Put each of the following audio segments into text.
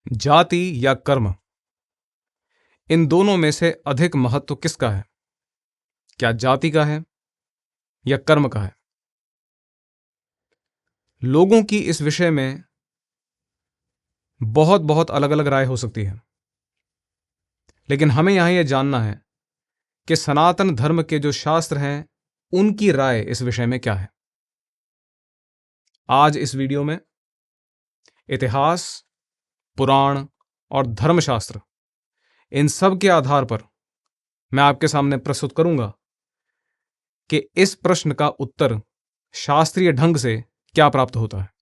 जाति या कर्म, इन दोनों में से अधिक महत्व किसका है? क्या जाति का है या कर्म का है? लोगों की इस विषय में बहुत बहुत अलग अलग राय हो सकती है, लेकिन हमें यहां यह जानना है कि सनातन धर्म के जो शास्त्र हैं उनकी राय इस विषय में क्या है। आज इस वीडियो में इतिहास, पुराण और धर्मशास्त्र, इन सब के आधार पर मैं आपके सामने प्रस्तुत करूंगा कि इस प्रश्न का उत्तर शास्त्रीय ढंग से क्या प्राप्त होता है।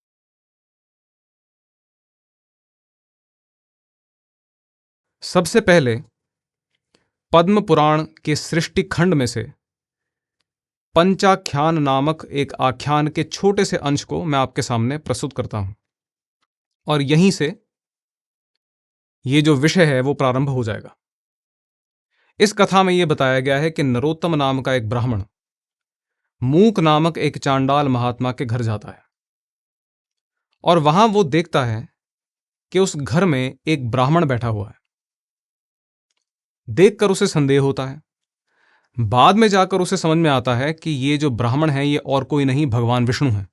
सबसे पहले पद्म पुराण के सृष्टि खंड में से पंचाख्यान नामक एक आख्यान के छोटे से अंश को मैं आपके सामने प्रस्तुत करता हूं, और यहीं से ये जो विषय है वो प्रारंभ हो जाएगा। इस कथा में यह बताया गया है कि नरोत्तम नाम का एक ब्राह्मण मूक नामक एक चांडाल महात्मा के घर जाता है, और वहां वो देखता है कि उस घर में एक ब्राह्मण बैठा हुआ है। देखकर उसे संदेह होता है। बाद में जाकर उसे समझ में आता है कि ये जो ब्राह्मण है ये और कोई नहीं, भगवान विष्णु है।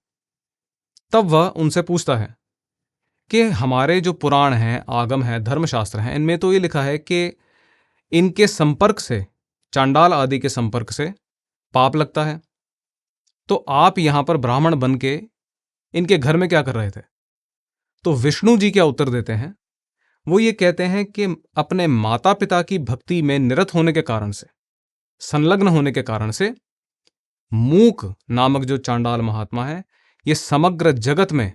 तब वह उनसे पूछता है कि हमारे जो पुराण हैं, आगम हैं, धर्मशास्त्र हैं, इनमें तो ये लिखा है कि इनके संपर्क से, चांडाल आदि के संपर्क से पाप लगता है, तो आप यहां पर ब्राह्मण बन के इनके घर में क्या कर रहे थे? तो विष्णु जी क्या उत्तर देते हैं? वो ये कहते हैं कि अपने माता पिता की भक्ति में निरत होने के कारण से, संलग्न होने के कारण से, मूक नामक जो चांडाल महात्मा है ये समग्र जगत में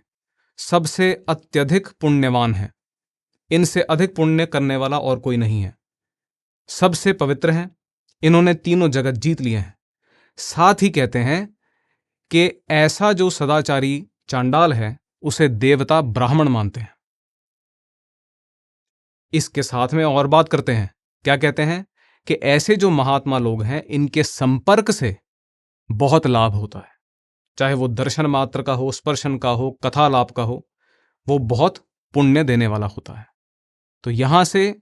सबसे अत्यधिक पुण्यवान है। इनसे अधिक पुण्य करने वाला और कोई नहीं है। सबसे पवित्र हैं, इन्होंने तीनों जगत जीत लिए हैं। साथ ही कहते हैं कि ऐसा जो सदाचारी चांडाल है उसे देवता ब्राह्मण मानते हैं। इसके साथ में और बात करते हैं। क्या कहते हैं? कि ऐसे जो महात्मा लोग हैं इनके संपर्क से बहुत लाभ होता है, चाहे वो दर्शन मात्र का हो, स्पर्शन का हो, कथा लाभ का हो, वो बहुत पुण्य देने वाला होता है। तो यहां से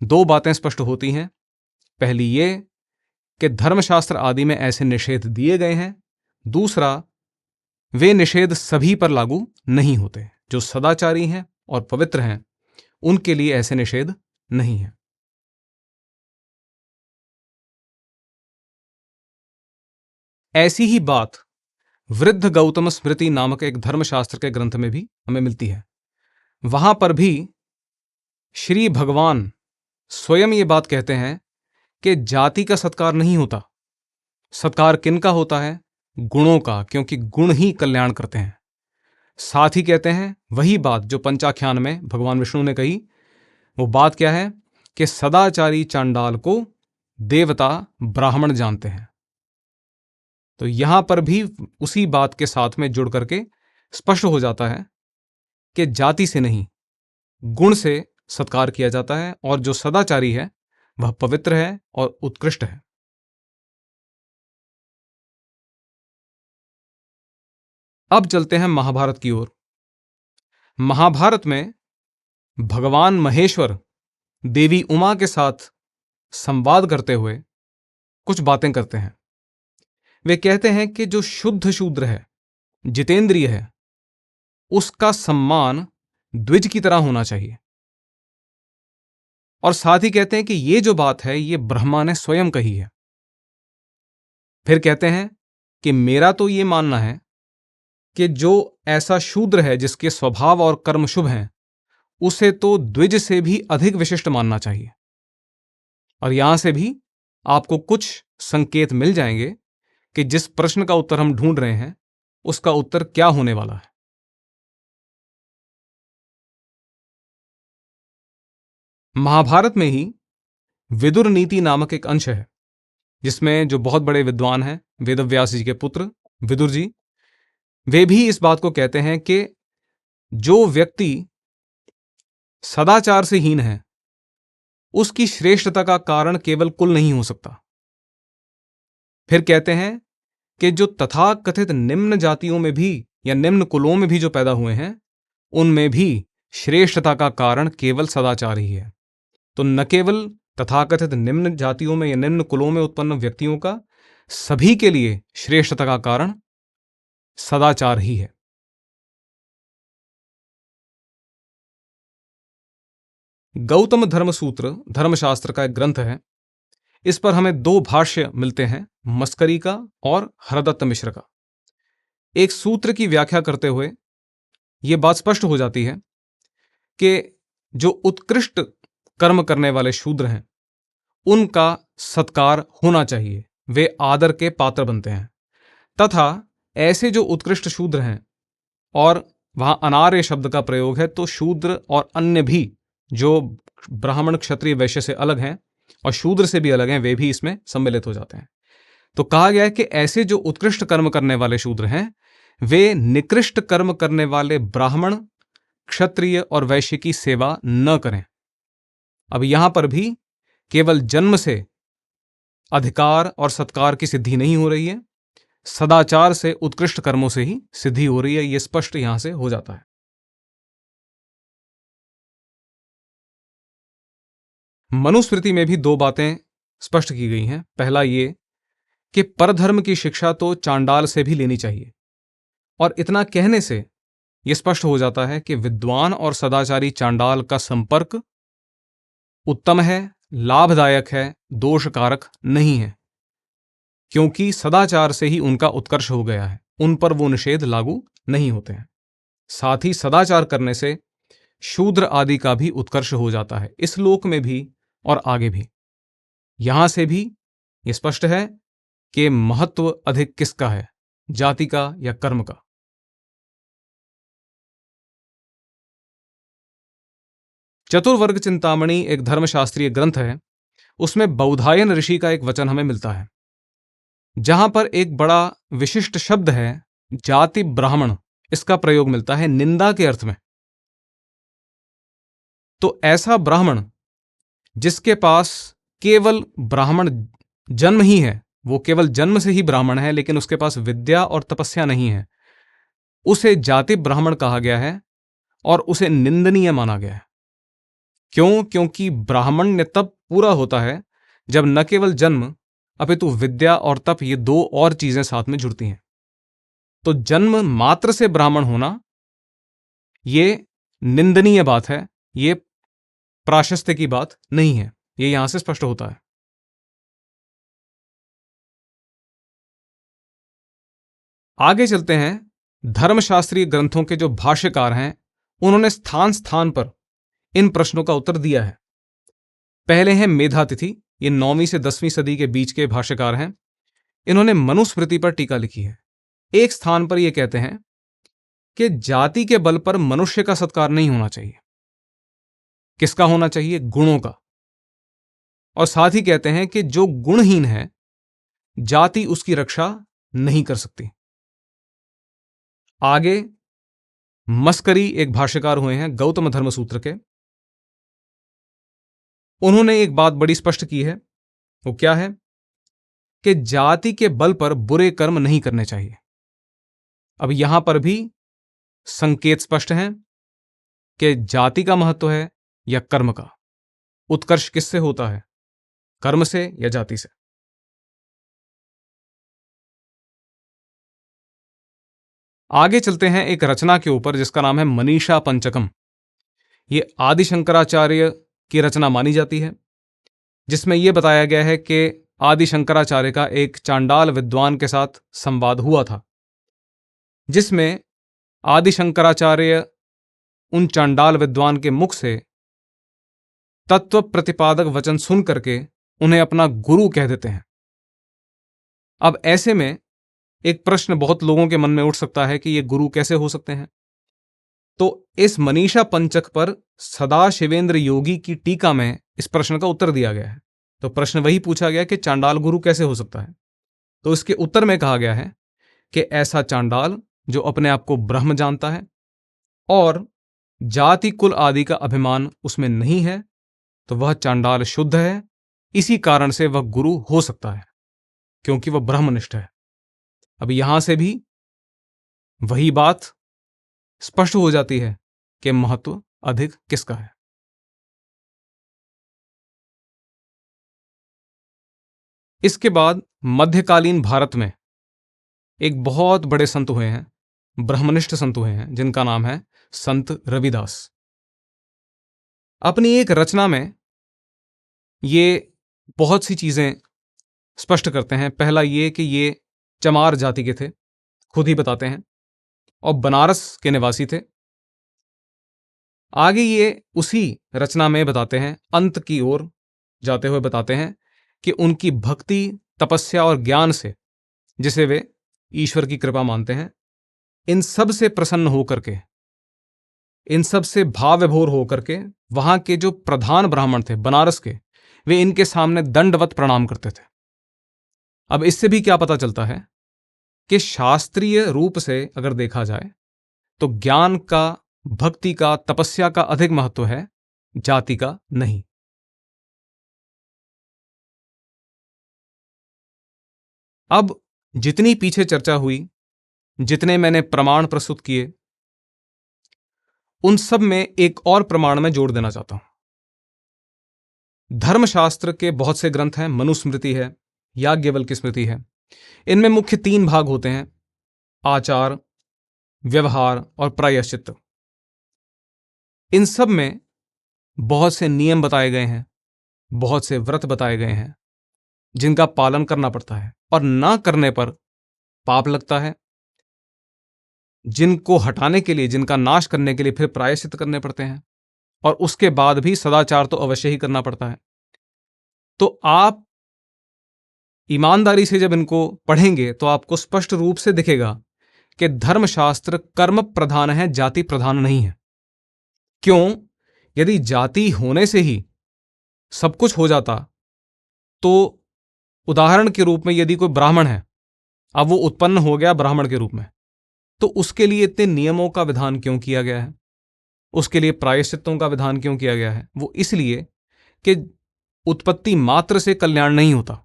दो बातें स्पष्ट होती हैं। पहली ये कि धर्मशास्त्र आदि में ऐसे निषेध दिए गए हैं। दूसरा, वे निषेध सभी पर लागू नहीं होते। जो सदाचारी हैं और पवित्र हैं उनके लिए ऐसे निषेध नहीं है। ऐसी ही बात वृद्ध गौतम स्मृति नामक एक धर्मशास्त्र के ग्रंथ में भी हमें मिलती है। वहां पर भी श्री भगवान स्वयं ये बात कहते हैं कि जाति का सत्कार नहीं होता। सत्कार किनका होता है? गुणों का, क्योंकि गुण ही कल्याण करते हैं। साथ ही कहते हैं वही बात जो पंचाख्यान में भगवान विष्णु ने कही। वो बात क्या है? कि सदाचारी चांडाल को देवता ब्राह्मण जानते हैं। तो यहां पर भी उसी बात के साथ में जुड़ करके स्पष्ट हो जाता है कि जाति से नहीं, गुण से सत्कार किया जाता है, और जो सदाचारी है वह पवित्र है और उत्कृष्ट है। अब चलते हैं महाभारत की ओर। महाभारत में भगवान महेश्वर देवी उमा के साथ संवाद करते हुए कुछ बातें करते हैं। वे कहते हैं कि जो शुद्ध शूद्र है, जितेंद्रिय है, उसका सम्मान द्विज की तरह होना चाहिए। और साथ ही कहते हैं कि ये जो बात है ये ब्रह्मा ने स्वयं कही है। फिर कहते हैं कि मेरा तो ये मानना है कि जो ऐसा शूद्र है जिसके स्वभाव और कर्म शुभ हैं, उसे तो द्विज से भी अधिक विशिष्ट मानना चाहिए। और यहां से भी आपको कुछ संकेत मिल जाएंगे कि जिस प्रश्न का उत्तर हम ढूंढ रहे हैं उसका उत्तर क्या होने वाला है। महाभारत में ही विदुर नीति नामक एक अंश है जिसमें जो बहुत बड़े विद्वान हैं, वेदव्यास जी के पुत्र विदुर जी, वे भी इस बात को कहते हैं कि जो व्यक्ति सदाचार से हीन है उसकी श्रेष्ठता का कारण केवल कुल नहीं हो सकता। फिर कहते हैं कि जो तथाकथित निम्न जातियों में भी या निम्न कुलों में भी जो पैदा हुए हैं उनमें भी श्रेष्ठता का कारण केवल सदाचार ही है। तो न केवल तथाकथित निम्न जातियों में या निम्न कुलों में उत्पन्न व्यक्तियों का, सभी के लिए श्रेष्ठता का कारण सदाचार ही है। गौतम धर्म सूत्र धर्मशास्त्र का एक ग्रंथ है। इस पर हमें दो भाष्य मिलते हैं, मस्करी का और हरदत्त मिश्र का। एक सूत्र की व्याख्या करते हुए यह बात स्पष्ट हो जाती है कि जो उत्कृष्ट कर्म करने वाले शूद्र हैं उनका सत्कार होना चाहिए, वे आदर के पात्र बनते हैं। तथा ऐसे जो उत्कृष्ट शूद्र हैं, और वहां अनार्य शब्द का प्रयोग है, तो शूद्र और अन्य भी जो ब्राह्मण क्षत्रिय वैश्य से अलग हैं और शूद्र से भी अलग हैं, वे भी इसमें सम्मिलित हो जाते हैं। तो कहा गया है कि ऐसे जो उत्कृष्ट कर्म करने वाले शूद्र हैं वे निकृष्ट कर्म करने वाले ब्राह्मण, क्षत्रिय और वैश्य की सेवा न करें। अब यहां पर भी केवल जन्म से अधिकार और सत्कार की सिद्धि नहीं हो रही है, सदाचार से, उत्कृष्ट कर्मों से ही सिद्धि हो रही है। यह स्पष्ट यहां से हो जाता है। मनुस्मृति में भी दो बातें स्पष्ट की गई हैं। पहला ये कि परधर्म की शिक्षा तो चांडाल से भी लेनी चाहिए, और इतना कहने से यह स्पष्ट हो जाता है कि विद्वान और सदाचारी चांडाल का संपर्क उत्तम है, लाभदायक है, दोषकारक नहीं है, क्योंकि सदाचार से ही उनका उत्कर्ष हो गया है, उन पर वो निषेध लागू नहीं होते हैं। साथ ही सदाचार करने से शूद्र आदि का भी उत्कर्ष हो जाता है, इस लोक में भी और आगे भी। यहां से भी यह स्पष्ट है कि महत्व अधिक किसका है, जाति का या कर्म का। चतुर्वर्ग चिंतामणि एक धर्मशास्त्रीय ग्रंथ है। उसमें बौधायन ऋषि का एक वचन हमें मिलता है, जहां पर एक बड़ा विशिष्ट शब्द है जाति ब्राह्मण, इसका प्रयोग मिलता है निंदा के अर्थ में। तो ऐसा ब्राह्मण जिसके पास केवल ब्राह्मण जन्म ही है, वो केवल जन्म से ही ब्राह्मण है, लेकिन उसके पास विद्या और तपस्या नहीं है, उसे जाति ब्राह्मण कहा गया है और उसे निंदनीय माना गया है। क्यों? क्योंकि ब्राह्मण्य तब पूरा होता है जब न केवल जन्म अपितु विद्या और तप, ये दो और चीजें साथ में जुड़ती हैं। तो जन्म मात्र से ब्राह्मण होना ये निंदनीय बात है, ये प्राशस्त्य की बात नहीं है। ये यहां से स्पष्ट होता है। आगे चलते हैं। धर्मशास्त्रीय ग्रंथों के जो भाष्यकार हैं उन्होंने स्थान स्थान पर इन प्रश्नों का उत्तर दिया है। पहले हैं मेधातिथि, ये 9वीं से 10वीं सदी के बीच के भाष्यकार हैं। इन्होंने मनुस्मृति पर टीका लिखी है। एक स्थान पर ये कहते हैं कि जाति के बल पर मनुष्य का सत्कार नहीं होना चाहिए। किसका होना चाहिए? गुणों का। और साथ ही कहते हैं कि जो गुणहीन है जाति उसकी रक्षा नहीं कर सकती। आगे मस्करी एक भाष्यकार हुए हैं गौतम धर्म सूत्र के। उन्होंने एक बात बड़ी स्पष्ट की है। वो क्या है? कि जाति के बल पर बुरे कर्म नहीं करने चाहिए। अब यहां पर भी संकेत स्पष्ट हैं कि जाति का महत्व है या कर्म का। उत्कर्ष किससे होता है, कर्म से या जाति से? आगे चलते हैं एक रचना के ऊपर जिसका नाम है मनीषा पंचकम। ये आदि शंकराचार्य की रचना मानी जाती है, जिसमें यह बताया गया है कि आदि शंकराचार्य का एक चांडाल विद्वान के साथ संवाद हुआ था, जिसमें आदि शंकराचार्य उन चांडाल विद्वान के मुख से तत्व प्रतिपादक वचन सुन करके उन्हें अपना गुरु कह देते हैं। अब ऐसे में एक प्रश्न बहुत लोगों के मन में उठ सकता है कि ये गुरु कैसे हो सकते हैं। तो इस मनीषा पंचक पर सदाशिवेंद्र योगी की टीका में इस प्रश्न का उत्तर दिया गया है। तो प्रश्न वही पूछा गया कि चांडाल गुरु कैसे हो सकता है। तो इसके उत्तर में कहा गया है कि ऐसा चांडाल जो अपने आप को ब्रह्म जानता है और जाति कुल आदि का अभिमान उसमें नहीं है, तो वह चांडाल शुद्ध है। इसी कारण से वह गुरु हो सकता है, क्योंकि वह ब्रह्मनिष्ठ है। अब यहां से भी वही बात स्पष्ट हो जाती है कि महत्व अधिक किसका है। इसके बाद मध्यकालीन भारत में एक बहुत बड़े संत हुए हैं, ब्रह्मनिष्ठ संत हुए हैं, जिनका नाम है संत रविदास। अपनी एक रचना में ये बहुत सी चीजें स्पष्ट करते हैं। पहला ये कि ये चमार जाति के थे, खुद ही बताते हैं, और बनारस के निवासी थे। आगे ये उसी रचना में बताते हैं, अंत की ओर जाते हुए बताते हैं कि उनकी भक्ति, तपस्या और ज्ञान से, जिसे वे ईश्वर की कृपा मानते हैं, इन सब से प्रसन्न होकर के, इन सब से भाव विभोर होकर के वहां के जो प्रधान ब्राह्मण थे बनारस के, वे इनके सामने दंडवत प्रणाम करते थे। अब इससे भी क्या पता चलता है कि शास्त्रीय रूप से अगर देखा जाए तो ज्ञान का, भक्ति का, तपस्या का अधिक महत्व है, जाति का नहीं। अब जितनी पीछे चर्चा हुई, जितने मैंने प्रमाण प्रस्तुत किए, उन सब में एक और प्रमाण मैं जोड़ देना चाहता हूं। धर्मशास्त्र के बहुत से ग्रंथ हैं, मनुस्मृति है, याज्ञवल्क्य स्मृति है। इनमें मुख्य 3 भाग होते हैं, आचार, व्यवहार और प्रायश्चित्त। इन सब में बहुत से नियम बताए गए हैं, बहुत से व्रत बताए गए हैं, जिनका पालन करना पड़ता है, और ना करने पर पाप लगता है। जिनको हटाने के लिए, जिनका नाश करने के लिए फिर प्रायश्चित करने पड़ते हैं, और उसके बाद भी सदाचार तो अवश्य ही करना पड़ता है। तो आप ईमानदारी से जब इनको पढ़ेंगे तो आपको स्पष्ट रूप से दिखेगा कि धर्मशास्त्र कर्म प्रधान है, जाति प्रधान नहीं है। क्यों? यदि जाति होने से ही सब कुछ हो जाता तो उदाहरण के रूप में यदि कोई ब्राह्मण है, अब वो उत्पन्न हो गया ब्राह्मण के रूप में, तो उसके लिए इतने नियमों का विधान क्यों किया गया है? उसके लिए प्रायश्चित्तों का विधान क्यों किया गया है? वो इसलिए कि उत्पत्ति मात्र से कल्याण नहीं होता,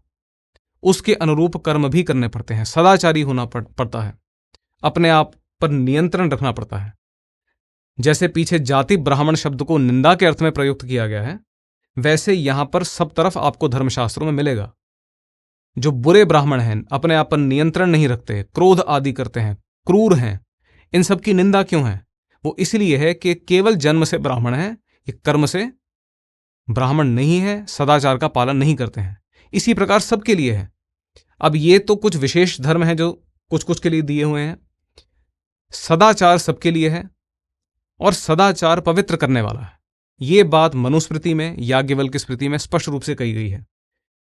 उसके अनुरूप कर्म भी करने पड़ते हैं, सदाचारी होना पड़ता है, अपने आप पर नियंत्रण रखना पड़ता है। जैसे पीछे जाति ब्राह्मण शब्द को निंदा के अर्थ में प्रयुक्त किया गया है, वैसे यहां पर सब तरफ आपको धर्मशास्त्रों में मिलेगा। जो बुरे ब्राह्मण हैं, अपने आप पर नियंत्रण नहीं रखते, क्रोध आदि करते हैं, क्रूर हैं, इन सब की निंदा क्यों है? वो इसलिए है कि केवल जन्म से ब्राह्मण है, ये कर्म से ब्राह्मण नहीं है, सदाचार का पालन नहीं करते हैं। इसी प्रकार सबके लिए है। अब ये तो कुछ विशेष धर्म हैं जो कुछ कुछ के लिए दिए हुए हैं, सदाचार सबके लिए है, और सदाचार पवित्र करने वाला है। ये बात मनुस्मृति में, याज्ञवल्क्य स्मृति में स्पष्ट रूप से कही गई है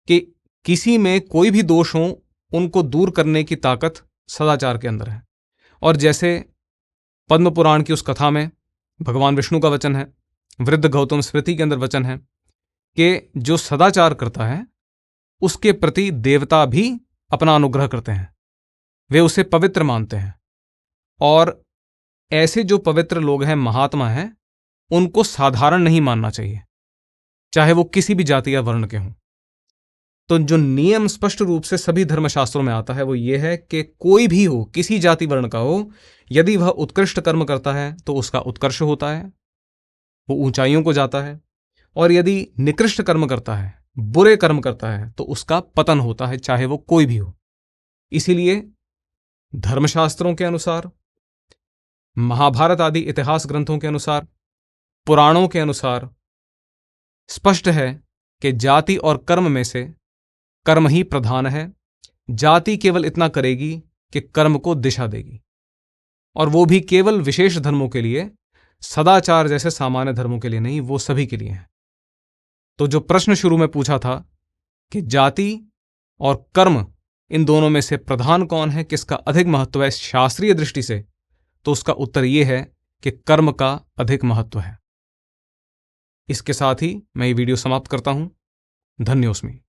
कि किसी में कोई भी दोष हो, उनको दूर करने की ताकत सदाचार के अंदर है। और जैसे पद्म पुराण की उस कथा में भगवान विष्णु का वचन है, वृद्ध गौतम स्मृति के अंदर वचन है कि जो सदाचार करता है उसके प्रति देवता भी अपना अनुग्रह करते हैं, वे उसे पवित्र मानते हैं। और ऐसे जो पवित्र लोग हैं, महात्मा हैं, उनको साधारण नहीं मानना चाहिए, चाहे वो किसी भी जाति या वर्ण के हों। तो जो नियम स्पष्ट रूप से सभी धर्मशास्त्रों में आता है वो ये है कि कोई भी हो, किसी जाति वर्ण का हो, यदि वह उत्कृष्ट कर्म करता है तो उसका उत्कर्ष होता है, वो ऊंचाइयों को जाता है, और यदि निकृष्ट कर्म करता है, बुरे कर्म करता है, तो उसका पतन होता है, चाहे वो कोई भी हो। इसीलिए धर्मशास्त्रों के अनुसार, महाभारत आदि इतिहास ग्रंथों के अनुसार, पुराणों के अनुसार स्पष्ट है कि जाति और कर्म में से कर्म ही प्रधान है। जाति केवल इतना करेगी कि कर्म को दिशा देगी, और वो भी केवल विशेष धर्मों के लिए, सदाचार जैसे सामान्य धर्मों के लिए नहीं, वो सभी के लिए है। तो जो प्रश्न शुरू में पूछा था कि जाति और कर्म, इन दोनों में से प्रधान कौन है, किसका अधिक महत्व है शास्त्रीय दृष्टि से, तो उसका उत्तर यह है कि कर्म का अधिक महत्व है। इसके साथ ही मैं ये वीडियो समाप्त करता हूं। धन्योस्मि।